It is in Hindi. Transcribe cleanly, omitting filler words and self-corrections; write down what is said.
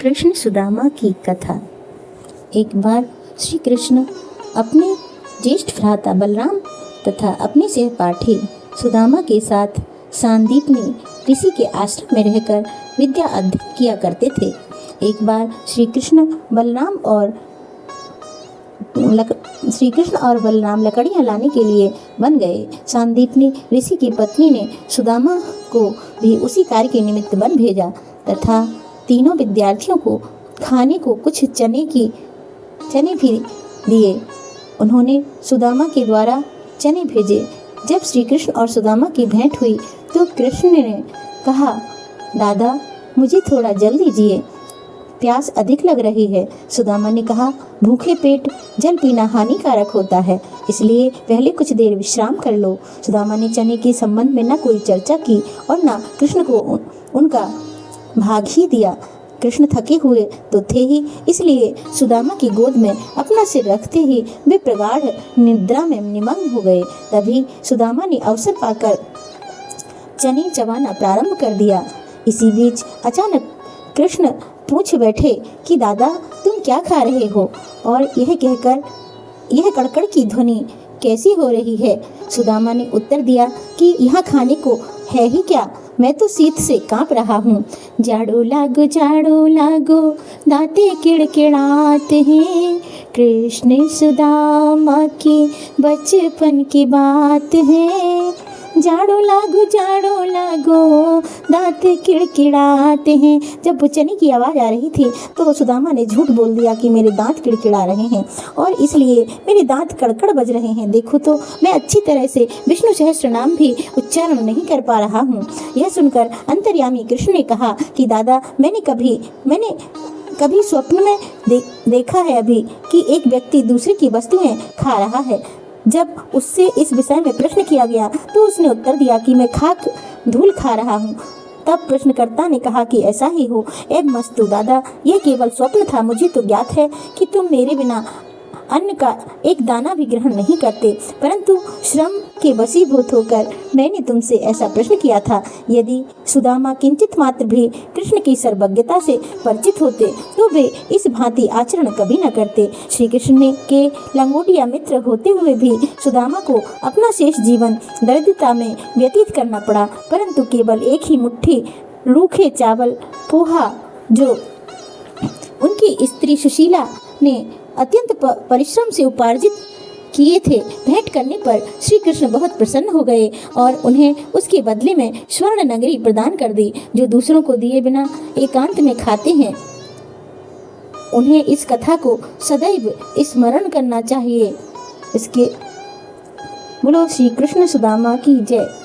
कृष्ण सुदामा की कथा। एक बार श्री कृष्ण अपने ज्येष्ठ भ्राता बलराम तथा अपने सहपाठी सुदामा के साथ सांदीपनी ऋषि के आश्रम में रहकर विद्या अध्ययन किया करते थे। एक बार श्री कृष्ण और बलराम लकड़ियाँ लाने के लिए बन गए। सांदीपनी ऋषि की पत्नी ने सुदामा को भी उसी कार्य के निमित्त बन भेजा तथा तीनों विद्यार्थियों को खाने को कुछ चने भी दिए। उन्होंने सुदामा के द्वारा चने भेजे। जब श्री कृष्ण और सुदामा की भेंट हुई तो कृष्ण ने कहा, दादा मुझे थोड़ा जल दीजिए, प्यास अधिक लग रही है। सुदामा ने कहा, भूखे पेट जल पीना हानिकारक होता है, इसलिए पहले कुछ देर विश्राम कर लो। सुदामा ने चने के संबंध में न कोई चर्चा की और न कृष्ण को उनका भाग ही दिया। कृष्ण थके हुए तो थे ही, इसलिए सुदामा की गोद में अपना सिर रखते ही वे प्रगाढ़ निद्रा में निमग्न हो गए। तभी सुदामा ने अवसर पाकर चने चबाना प्रारंभ कर दिया। इसी बीच अचानक कृष्ण पूछ बैठे कि दादा तुम क्या खा रहे हो, और यह कहकर यह कड़कड़ की ध्वनि कैसी हो रही है। सुदामा ने उत्तर दिया कि यहाँ खाने को है ही क्या, मैं तो शीत से कांप रहा हूँ। जाड़ो लागो दांते किड़किड़ाते हैं, कृष्ण सुदामा की बचपन की बात है। जाड़ो लागो दांत किड़किड़ाते हैं। जब बुचनी की आवाज़ आ रही थी तो सुदामा ने झूठ बोल दिया कि मेरे दांत किड़किड़ा रहे हैं और इसलिए मेरे दांत कड़कड़ बज रहे हैं। देखो तो मैं अच्छी तरह से विष्णु सहस्त्र नाम भी उच्चारण नहीं कर पा रहा हूँ। यह सुनकर अंतर्यामी कृष्ण ने कहा कि दादा मैंने कभी स्वप्न में देखा है अभी कि एक व्यक्ति दूसरे की वस्तुएं खा रहा है। जब उससे इस विषय में प्रश्न किया गया तो उसने उत्तर दिया कि मैं खाक धूल खा रहा हूँ। तब प्रश्नकर्ता ने कहा कि ऐसा ही हो। एब मस्तु दादा, यह केवल स्वप्न था। मुझे तो ज्ञात है कि तुम मेरे बिना अन्न का एक दाना भी ग्रहण नहीं करते, परंतु श्रम के वशीभूत होकर मैंने तुमसे ऐसा प्रश्न किया था। यदि सुदामा किंचित मात्र भी कृष्ण की सर्वज्ञता से परिचित होते तो वे इस भांति आचरण कभी न करते। श्री कृष्ण के लंगोटिया मित्र होते हुए भी सुदामा को अपना शेष जीवन दरिद्रता में व्यतीत करना पड़ा, परंतु केवल एक ही मुट्ठी रूखे चावल पोहा जो उनकी स्त्री सुशीला ने अत्यंत परिश्रम से उपार्जित किए थे, भेंट करने पर श्री कृष्ण बहुत प्रसन्न हो गए और उन्हें उसके बदले में स्वर्ण नगरी प्रदान कर दी, जो दूसरों को दिए बिना एकांत में खाते हैं। उन्हें इस कथा को सदैव स्मरण करना चाहिए। इसके बोलो श्री कृष्ण सुदामा की जय।